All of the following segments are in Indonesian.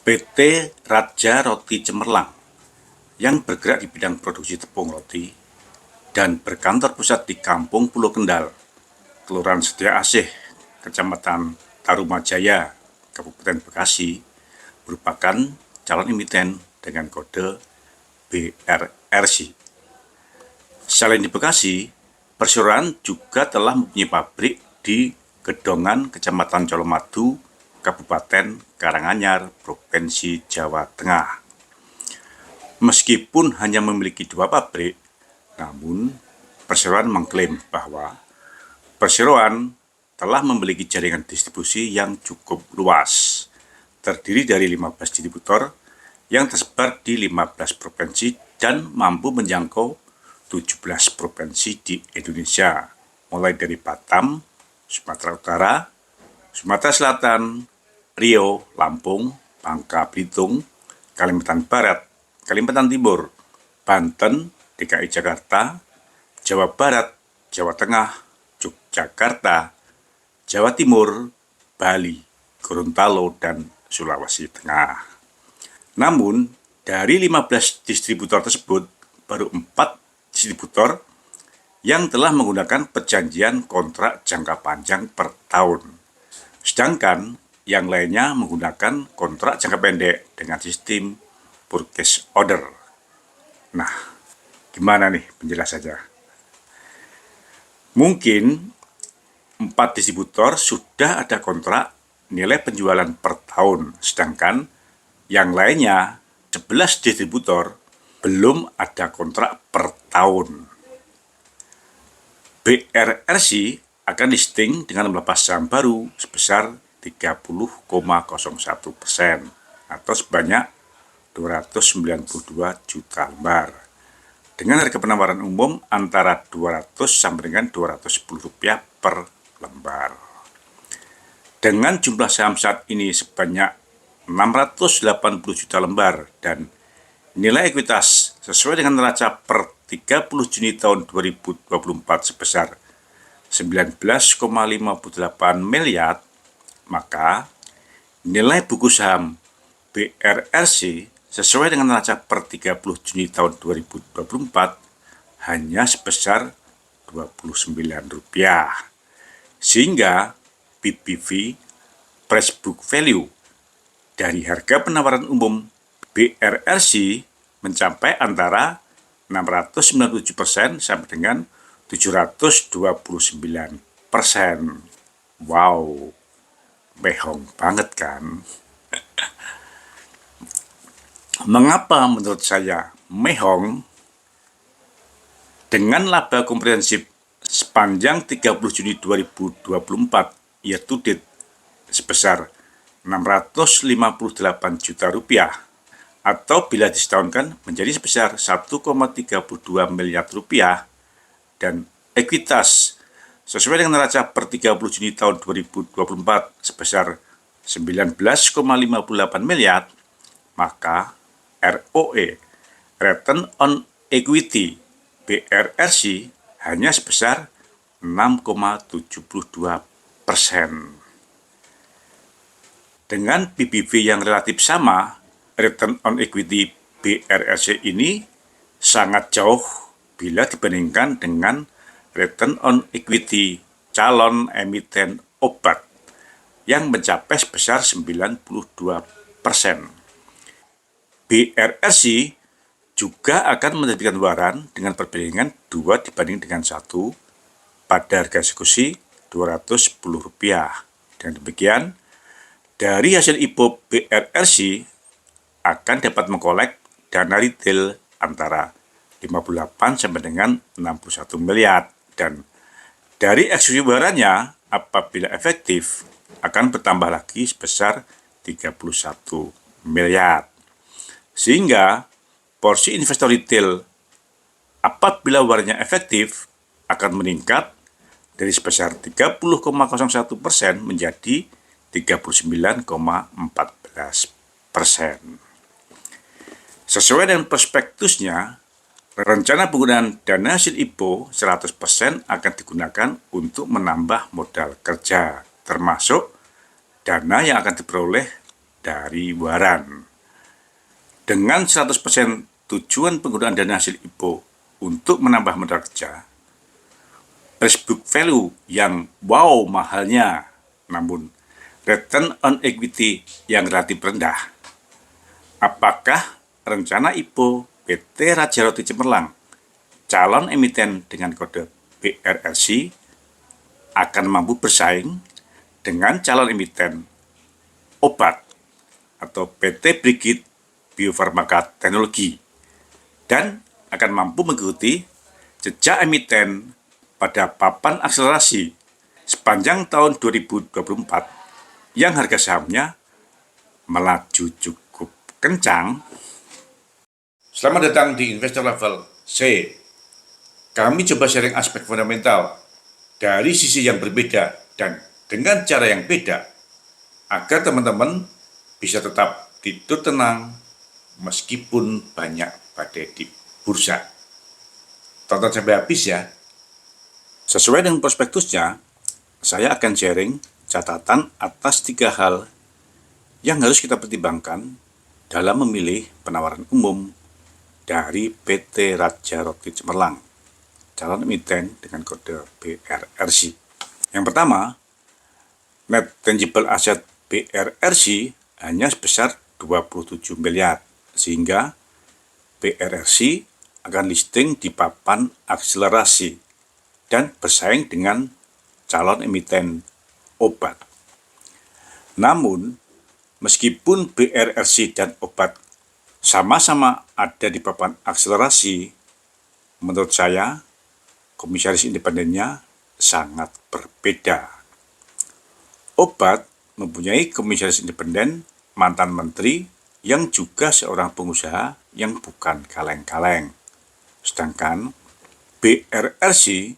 PT Raja Roti Cemerlang yang bergerak di bidang produksi tepung roti dan berkantor pusat di Kampung Pulau Kendal, Kelurahan Setia Asih, Kecamatan Tarumajaya, Kabupaten Bekasi, merupakan calon emiten dengan kode BRRC. Selain di Bekasi, perseroan juga telah mempunyai pabrik di Gedongan, Kecamatan Colomadu, Kabupaten Karanganyar, Provinsi Jawa Tengah. Meskipun hanya memiliki 2 pabrik, namun perseroan mengklaim bahwa perseroan telah memiliki jaringan distribusi yang cukup luas, terdiri dari 15 distributor yang tersebar di 15 provinsi dan mampu menjangkau 17 provinsi di Indonesia, mulai dari Batam, Sumatera Utara, Sumatera Selatan, Riau, Lampung, Bangka Belitung, Kalimantan Barat, Kalimantan Timur, Banten, DKI Jakarta, Jawa Barat, Jawa Tengah, Yogyakarta, Jawa Timur, Bali, Gorontalo, dan Sulawesi Tengah. Namun, dari 15 distributor tersebut, baru 4 distributor yang telah menggunakan perjanjian kontrak jangka panjang per tahun. Sedangkan yang lainnya menggunakan kontrak jangka pendek dengan sistem purchase order. Nah, gimana nih penjelasannya? Mungkin 4 distributor sudah ada kontrak nilai penjualan per tahun, sedangkan yang lainnya 11 distributor belum ada kontrak per tahun. BRRC akan listing dengan melepas saham baru sebesar 30,01% atau sebanyak 292 juta lembar dengan harga penawaran umum antara 200 sampai dengan Rp210 per lembar. Dengan jumlah saham saat ini sebanyak 680 juta lembar dan nilai ekuitas sesuai dengan neraca per 30 Juni tahun 2024 sebesar 19,58 miliar, maka nilai buku saham BRRC sesuai dengan neraca per 30 Juni tahun 2024 hanya sebesar Rp29. Sehingga PBV price book value dari harga penawaran umum BRRC mencapai antara 697% sampai dengan 729%. Wow, mehong banget kan? Mengapa menurut saya mehong? Dengan laba komprehensif sepanjang 30 Juni 2024 year to date sebesar Rp658 juta atau bila disetahunkan menjadi sebesar Rp1,32 miliar dan ekuitas sesuai dengan neraca per 30 Juni tahun 2024 sebesar 19,58 miliar, maka ROE (Return on Equity) BRRC hanya sebesar 6,72%. Dengan PBV yang relatif sama, Return on Equity BRRC ini sangat jauh bila dibandingkan dengan Return on Equity calon emiten obat yang mencapai sebesar 92%. BRRC juga akan menerbitkan waran dengan perbandingan 2 dibanding dengan 1 pada harga eksekusi Rp210. Dengan demikian, dari hasil IPO BRRC akan dapat mengkolek dana retail antara 58 sampai dengan 61 miliar dan dari eksekusi warannya apabila efektif akan bertambah lagi sebesar 31 miliar. Sehingga porsi investor retail apabila warannya efektif akan meningkat dari sebesar 30,01% menjadi 39,14%. Sesuai dengan prospektusnya, rencana penggunaan dana hasil IPO 100% akan digunakan untuk menambah modal kerja, termasuk dana yang akan diperoleh dari waran. Dengan 100% tujuan penggunaan dana hasil IPO untuk menambah modal kerja, price book value yang wow mahalnya, namun return on equity yang relatif rendah. Apakah rencana IPO PT Raja Roti Cemerlang, calon emiten dengan kode BRRC, akan mampu bersaing dengan calon emiten obat atau PT Brigit Biofarmaka Teknologi dan akan mampu mengikuti jejak emiten pada papan akselerasi sepanjang tahun 2024 yang harga sahamnya melaju cukup kencang. Selamat datang di Investor Level C. Kami coba sharing aspek fundamental dari sisi yang berbeda dan dengan cara yang beda agar teman-teman bisa tetap tidur tenang meskipun banyak badai di bursa. Tonton sampai habis ya. Sesuai dengan prospektusnya, saya akan sharing catatan atas 3 hal yang harus kita pertimbangkan dalam memilih penawaran umum dari PT Raja Roti Cemerlang, calon emiten dengan kode BRRC. Yang pertama, net tangible asset BRRC hanya sebesar 27 miliar, sehingga BRRC akan listing di papan akselerasi dan bersaing dengan calon emiten obat. Namun, meskipun BRRC dan obat sama-sama ada di papan akselerasi, menurut saya komisaris independennya sangat berbeda. Obat mempunyai komisaris independen mantan menteri yang juga seorang pengusaha yang bukan kaleng-kaleng. Sedangkan BRRC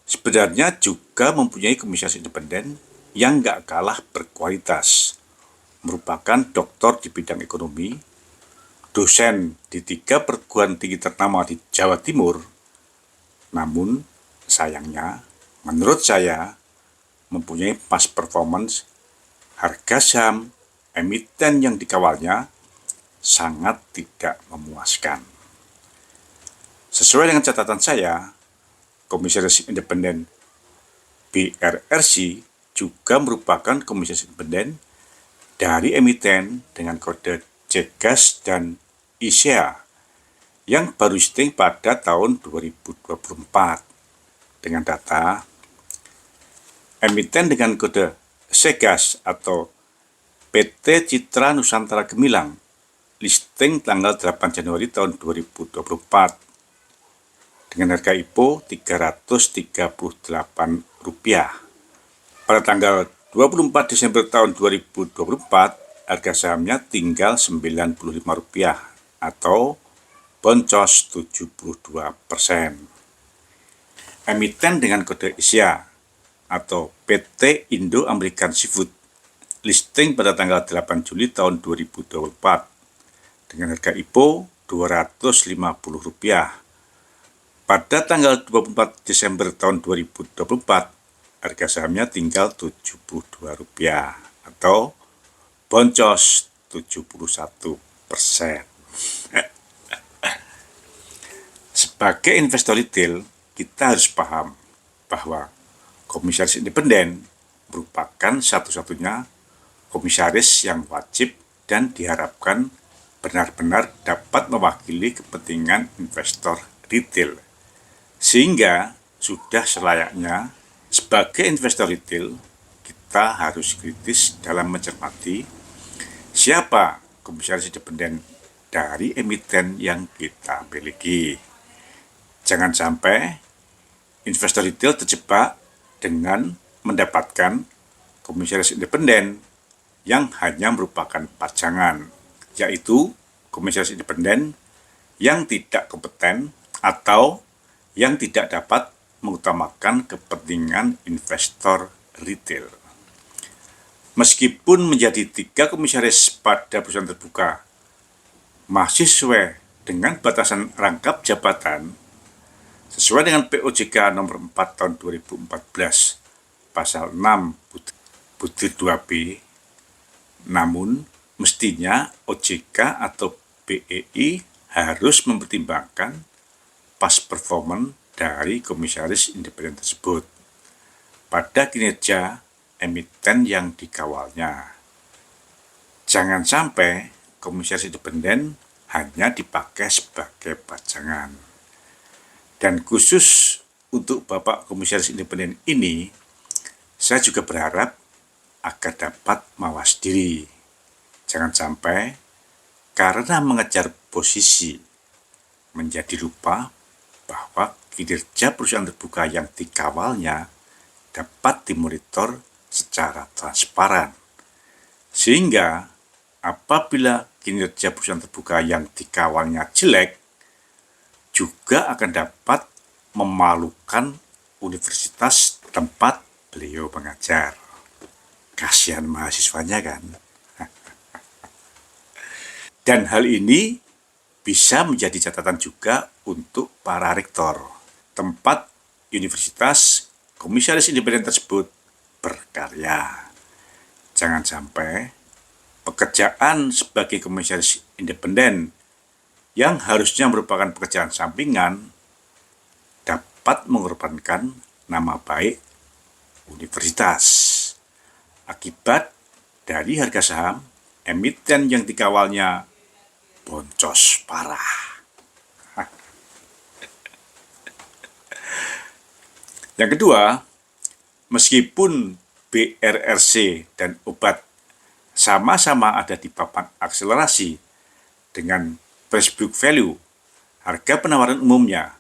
sebenarnya juga mempunyai komisaris independen yang gak kalah berkualitas. Merupakan doktor di bidang ekonomi, dosen di 3 perguruan tinggi ternama di Jawa Timur. Namun sayangnya, menurut saya, mempunyai past performance, harga saham emiten yang dikawalnya sangat tidak memuaskan. Sesuai dengan catatan saya, komisaris independen BRRC juga merupakan komisaris independen dari emiten dengan kode Cegas dan ISEA yang baru listing pada tahun 2024. Dengan data emiten dengan kode Cegas atau PT Citra Nusantara Gemilang listing tanggal 8 Januari tahun 2024 dengan harga IPO Rp338. Pada tanggal 24 Desember tahun 2024, harga sahamnya tinggal Rp95 atau boncos 72%. Emiten dengan kode ISEA atau PT Indo American Seafood listing pada tanggal 8 Juli tahun 2024 dengan harga IPO Rp250. Pada tanggal 24 Desember tahun 2024, harga sahamnya tinggal Rp72 atau boncos 71%. Sebagai investor retail, kita harus paham bahwa komisaris independen merupakan satu-satunya komisaris yang wajib dan diharapkan benar-benar dapat mewakili kepentingan investor retail. Sehingga sudah selayaknya sebagai investor retail kita harus kritis dalam mencermati siapa komisaris independen dari emiten yang kita miliki. Jangan sampai investor retail terjebak dengan mendapatkan komisaris independen yang hanya merupakan pajangan, yaitu komisaris independen yang tidak kompeten atau yang tidak dapat mengutamakan kepentingan investor retail. Meskipun menjadi 3 komisaris pada perusahaan terbuka masih sesuai dengan batasan rangkap jabatan sesuai dengan POJK nomor 4 tahun 2014 pasal 6 butir 2B, namun mestinya OJK atau BEI harus mempertimbangkan past performance dari komisaris independen tersebut pada kinerja emiten yang dikawalnya. Jangan sampai komisaris independen hanya dipakai sebagai pajangan. Dan khusus untuk Bapak Komisaris Independen ini, saya juga berharap agar dapat mawas diri. Jangan sampai karena mengejar posisi menjadi lupa bahwa kinerja perusahaan terbuka yang dikawalnya dapat dimonitor secara transparan. Sehingga apabila kinerja perusahaan terbuka yang dikawalnya jelek, juga akan dapat memalukan universitas tempat beliau mengajar. Kasihan mahasiswanya kan. Dan hal ini bisa menjadi catatan juga untuk para rektor tempat universitas komisaris independen tersebut berkarya. Jangan sampai pekerjaan sebagai komisaris independen yang harusnya merupakan pekerjaan sampingan dapat mengorbankan nama baik universitas akibat dari harga saham emiten yang dikawalnya boncos parah. Yang kedua, meskipun BRRC dan obat sama-sama ada di papan akselerasi dengan price book value, harga penawaran umumnya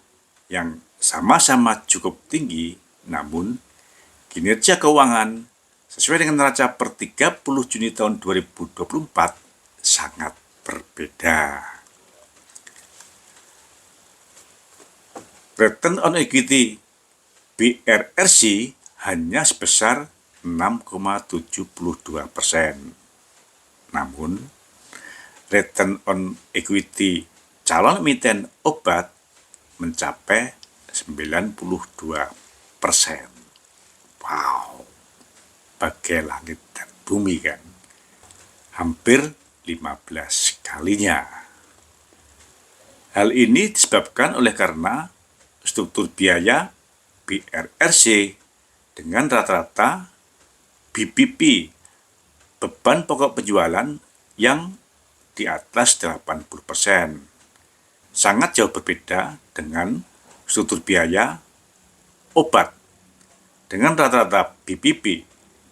yang sama-sama cukup tinggi, namun kinerja keuangan sesuai dengan neraca per 30 Juni tahun 2024 sangat berbeda. Return on equity BRRC hanya sebesar 6,72%. Namun, return on equity calon emiten obat mencapai 92%. Wow, bagai langit dan bumi kan. Hampir 15 kalinya. Hal ini disebabkan oleh karena struktur biaya BRRC dengan rata-rata BPP, beban pokok penjualan yang di atas 80%. Sangat jauh berbeda dengan struktur biaya obat dengan rata-rata BPP,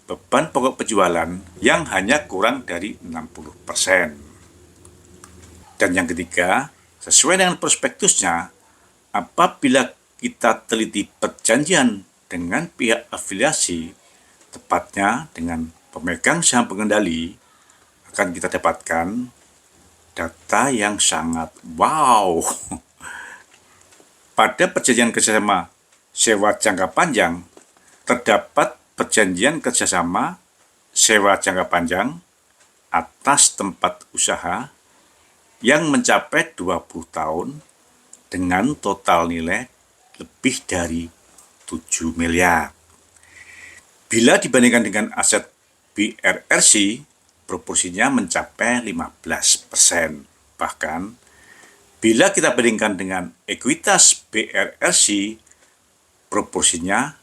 beban pokok penjualan yang hanya kurang dari 60%. Dan yang ketiga, sesuai dengan prospektusnya, apabila kita teliti perjanjian dengan pihak afiliasi, tepatnya dengan pemegang saham pengendali, akan kita dapatkan data yang sangat wow. Pada perjanjian kerjasama sewa jangka panjang, terdapat perjanjian kerjasama sewa jangka panjang atas tempat usaha yang mencapai 20 tahun dengan total nilai lebih dari 7 miliar. Bila dibandingkan dengan aset BRRC, proporsinya mencapai 15%. Bahkan, bila kita bandingkan dengan ekuitas BRRC, proporsinya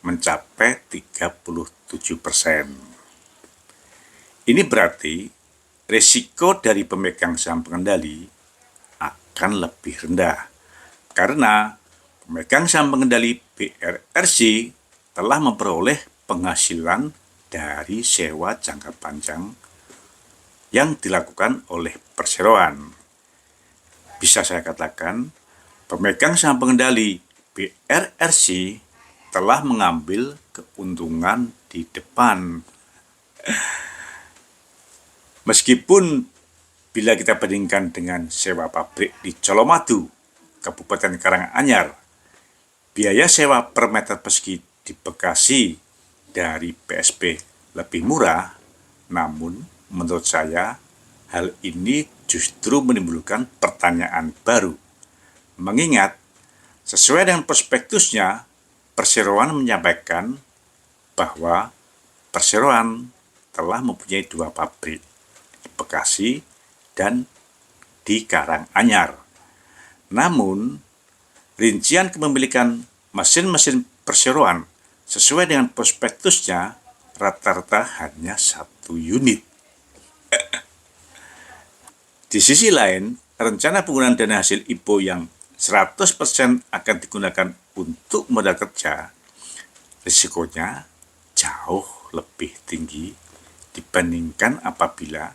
mencapai 37%. Ini berarti risiko dari pemegang saham pengendali akan lebih rendah karena pemegang saham pengendali BRRC telah memperoleh penghasilan dari sewa jangka panjang yang dilakukan oleh perseroan. Bisa saya katakan, pemegang saham pengendali BRRC telah mengambil keuntungan di depan. Meskipun bila kita bandingkan dengan sewa pabrik di Colomadu, Kabupaten Karanganyar, biaya sewa per meter persegi di Bekasi dari PSP lebih murah, namun menurut saya hal ini justru menimbulkan pertanyaan baru. Mengingat sesuai dengan prospektusnya, perseroan menyampaikan bahwa perseroan telah mempunyai 2 pabrik di Bekasi dan di Karanganyar. Namun, rincian kepemilikan mesin-mesin perseroan sesuai dengan prospektusnya rata-rata hanya 1 unit. Di sisi lain, rencana penggunaan dana hasil IPO yang 100% akan digunakan untuk modal kerja, risikonya jauh lebih tinggi dibandingkan apabila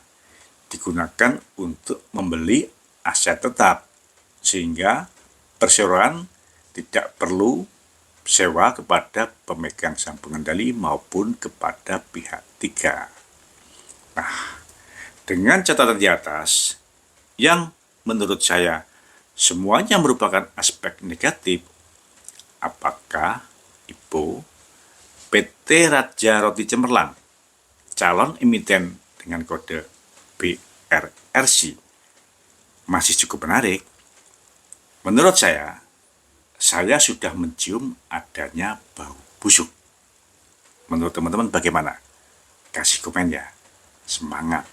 digunakan untuk membeli aset tetap, sehingga perseroan tidak perlu sewa kepada pemegang saham pengendali maupun kepada pihak ketiga. Nah, dengan catatan di atas, yang menurut saya semuanya merupakan aspek negatif, apakah IPO PT Raja Roti Cemerlang, calon emiten dengan kode BRRC, masih cukup menarik? Menurut saya sudah mencium adanya bau busuk. Menurut teman-teman bagaimana? Kasih komen ya. Semangat,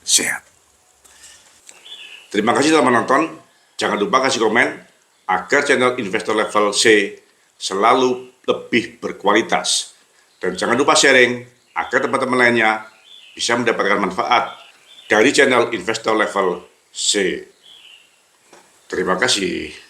sehat. Terima kasih telah menonton. Jangan lupa kasih komen agar channel Investor Level C selalu lebih berkualitas. Dan jangan lupa sharing agar teman-teman lainnya bisa mendapatkan manfaat dari channel Investor Level C. Terima kasih.